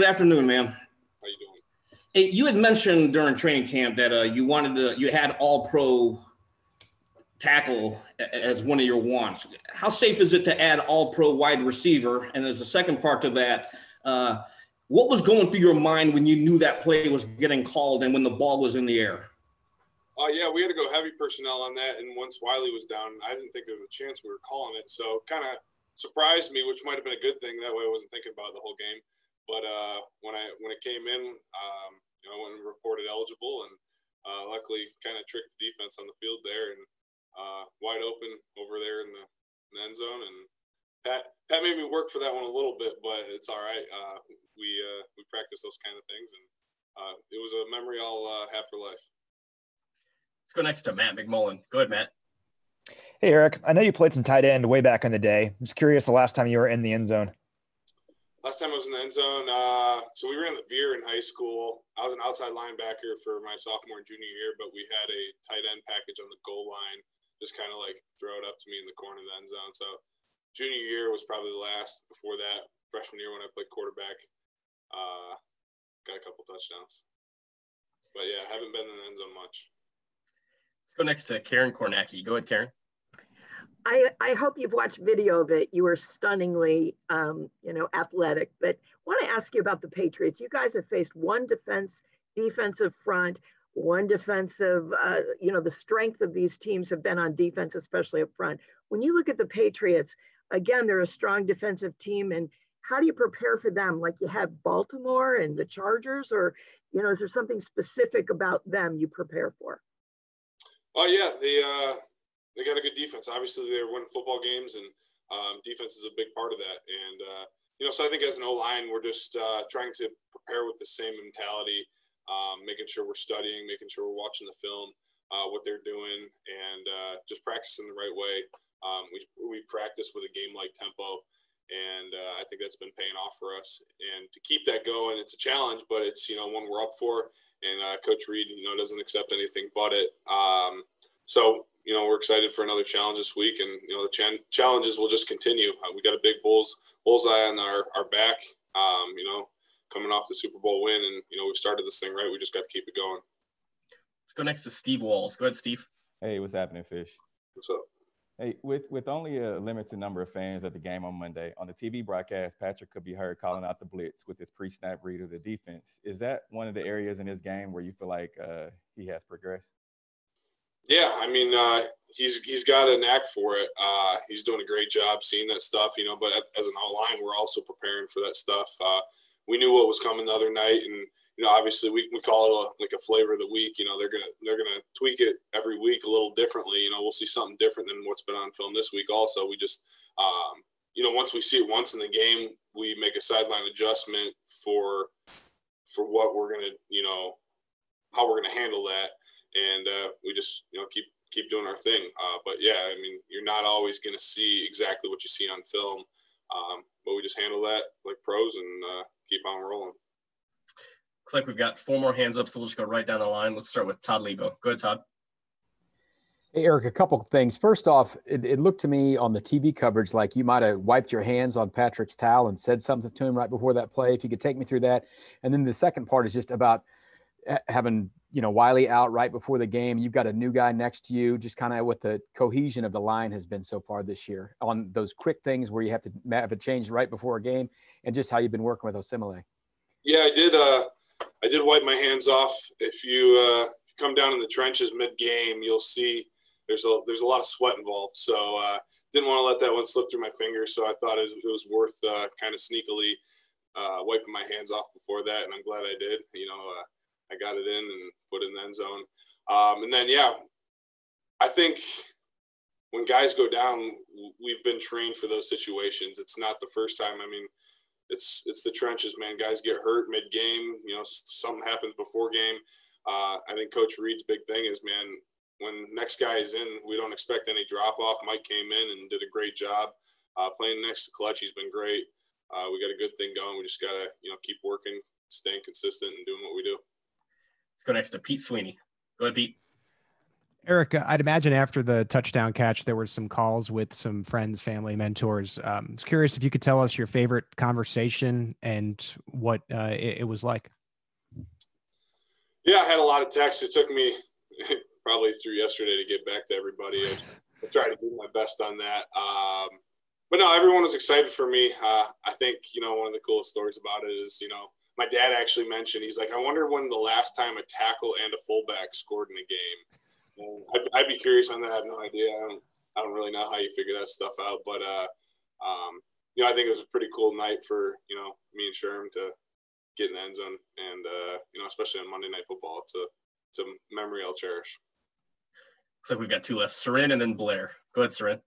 Good afternoon, ma'am. How you doing? Hey, you had mentioned during training camp that you had all pro tackle as one of your wants. How safe is it to add all pro wide receiver? And as a second part to that, what was going through your mind when you knew that play was getting called and when the ball was in the air? Yeah, we had to go heavy personnel on that, and once Wiley was down, I didn't think there was a chance we were calling it, so kind of surprised me, which might have been a good thing. That way I wasn't thinking about it the whole game. But when it came in, I went and reported eligible, and luckily kind of tricked the defense on the field there, and wide open over there in the end zone. And Pat made me work for that one a little bit, but it's all right. We practice those kind of things, and it was a memory I'll have for life. Let's go next to Matt McMullen. Go ahead, Matt. Hey, Eric. I know you played some tight end way back in the day. I'm just curious the last time you were in the end zone. Last time I was in the end zone, so we ran the veer in high school. I was an outside linebacker for my sophomore and junior year, but we had a tight end package on the goal line, just kind of like throw it up to me in the corner of the end zone. So junior year was probably the last. Before that, freshman year when I played quarterback, got a couple touchdowns. But yeah, I haven't been in the end zone much. Let's go next to Karen Kornacki. Go ahead, Karen. I hope you've watched video of it. You were stunningly, athletic. But I want to ask you about the Patriots. You guys have faced one defensive front, one defensive. The strength of these teams have been on defense, especially up front. When you look at the Patriots, again, they're a strong defensive team. And how do you prepare for them? Like you have Baltimore and the Chargers, or is there something specific about them you prepare for? Well, yeah, they got a good defense. Obviously, they're winning football games, and defense is a big part of that. And, so I think as an O-line, we're just trying to prepare with the same mentality, making sure we're studying, making sure we're watching the film, what they're doing, and just practicing the right way. We practice with a game-like tempo, and I think that's been paying off for us. And to keep that going, it's a challenge, but it's, one we're up for. And Coach Reed, doesn't accept anything but it. So, we're excited for another challenge this week, and the challenges will just continue. We got a big bullseye on our back. Coming off the Super Bowl win, and we've started this thing right. We just got to keep it going. Let's go next to Steve Walls. Go ahead, Steve. Hey, what's happening, Fish? What's up? Hey, with only a limited number of fans at the game on Monday, on the TV broadcast, Patrick could be heard calling out the blitz with his pre-snap read of the defense. Is that one of the areas in his game where you feel like he has progressed? Yeah, I mean, he's got a knack for it. He's doing a great job seeing that stuff, but as an O-line, we're also preparing for that stuff. We knew what was coming the other night, and obviously we call it a flavor of the week. They're gonna tweak it every week a little differently. We'll see something different than what's been on film this week. Also, we just once we see it once in the game, we make a sideline adjustment for what we're gonna how we're gonna handle that. And we just, keep doing our thing. But, yeah, I mean, you're not always going to see exactly what you see on film. But we just handle that like pros and keep on rolling. Looks like we've got 4 more hands up, so we'll just go right down the line. Let's start with Todd Lebo. Go ahead, Todd. Hey, Eric, a couple of things. First off, it looked to me on the TV coverage like you might have wiped your hands on Patrick's towel and said something to him right before that play. If you could take me through that. And then the second part is just about having Wiley out right before the game. You've got a new guy next to you, just kind of what the cohesion of the line has been so far this year on those quick things where you have to have a change right before a game, and just how you've been working with Osimile. Yeah, I did wipe my hands off. If you come down in the trenches mid-game, you'll see there's a lot of sweat involved. So didn't want to let that one slip through my fingers. So I thought it was worth kind of sneakily wiping my hands off before that, and I'm glad I did. I got it in and put it in the end zone. And then, yeah, I think when guys go down, we've been trained for those situations. It's not the first time. I mean, it's the trenches, man. Guys get hurt mid-game. Something happens before game. I think Coach Reed's big thing is, man, when next guy is in, we don't expect any drop-off. Mike came in and did a great job. Playing next to Clutch, he's been great. We got a good thing going. We just got to, keep working, staying consistent, and doing what we do. Let's go next to Pete Sweeney. Go ahead, Pete. Eric, I'd imagine after the touchdown catch, there were some calls with some friends, family, mentors. I was curious if you could tell us your favorite conversation and what it was like. Yeah, I had a lot of texts. It took me probably through yesterday to get back to everybody. I tried to do my best on that. But no, everyone was excited for me. I think, one of the coolest stories about it is, my dad actually mentioned, he's like, I wonder when the last time a tackle and a fullback scored in a game. I'd be curious on that. I have no idea. I don't really know how you figure that stuff out, but I think it was a pretty cool night for me and Sherm to get in the end zone, and especially on Monday Night Football, it's a memory I'll cherish. Looks like we've got two left, Sarin and then Blair. Go ahead, Sarin.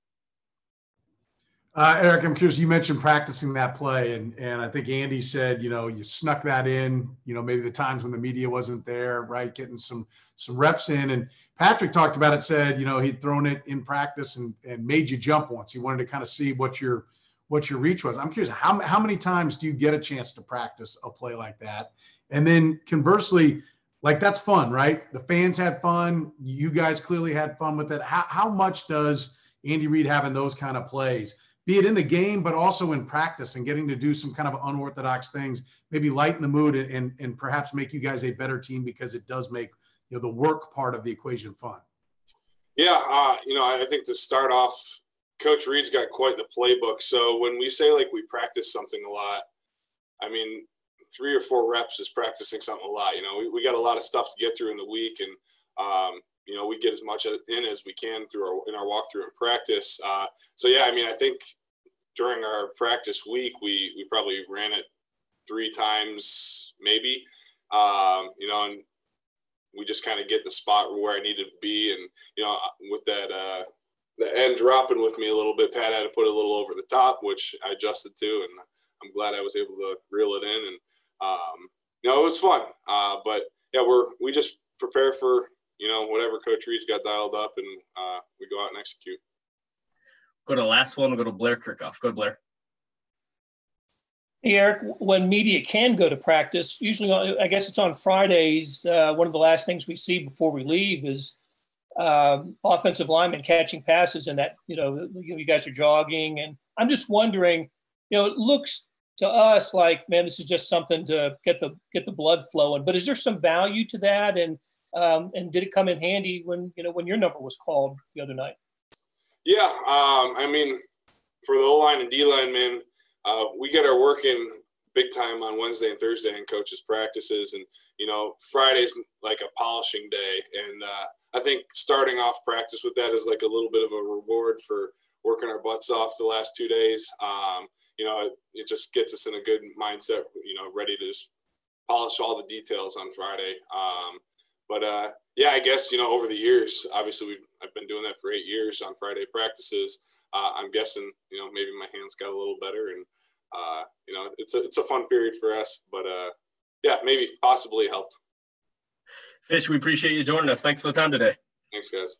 Eric, I'm curious. You mentioned practicing that play, and I think Andy said, you snuck that in. Maybe the times when the media wasn't there, right? Getting some reps in. And Patrick talked about it. Said, he'd thrown it in practice and made you jump once. He wanted to kind of see what your reach was. I'm curious, how many times do you get a chance to practice a play like that? And then conversely, like, that's fun, right? The fans had fun. You guys clearly had fun with it. How much does Andy Reid having those kind of plays, be it in the game, but also in practice and getting to do some kind of unorthodox things, maybe lighten the mood and perhaps make you guys a better team because it does make the work part of the equation fun? Yeah, I think to start off, Coach Reid's got quite the playbook. So when we say like we practice something a lot, I mean 3 or 4 reps is practicing something a lot. We got a lot of stuff to get through in the week, and we get as much in as we can in our walkthrough and practice. So yeah, I think during our practice week, we probably ran it 3 times maybe, and we just kind of get the spot where I needed to be. And, with that, the end dropping with me a little bit, Pat had to put a little over the top, which I adjusted to, and I'm glad I was able to reel it in. And, it was fun. But yeah, we just prepare for, whatever Coach Reid's got dialed up, and we go out and execute. Go to the last one. We'll go to Blair Kirchhoff. Go, Blair. Hey, Eric, when media can go to practice, usually, I guess it's on Fridays, one of the last things we see before we leave is offensive linemen catching passes, and that, you guys are jogging. And I'm just wondering, it looks to us like, man, this is just something to get the blood flowing. But is there some value to that? And did it come in handy when your number was called the other night? Yeah, for the O-line and D-line, man, we get our work in big time on Wednesday and Thursday in coaches' practices. And, Friday's like a polishing day. And I think starting off practice with that is like a little bit of a reward for working our butts off the last 2 days. It just gets us in a good mindset, ready to just polish all the details on Friday. Yeah, I guess, over the years, obviously I've been doing that for 8 years on Friday practices. I'm guessing, maybe my hands got a little better, and, it's a fun period for us, but yeah, maybe possibly helped. Fish, we appreciate you joining us. Thanks for the time today. Thanks, guys.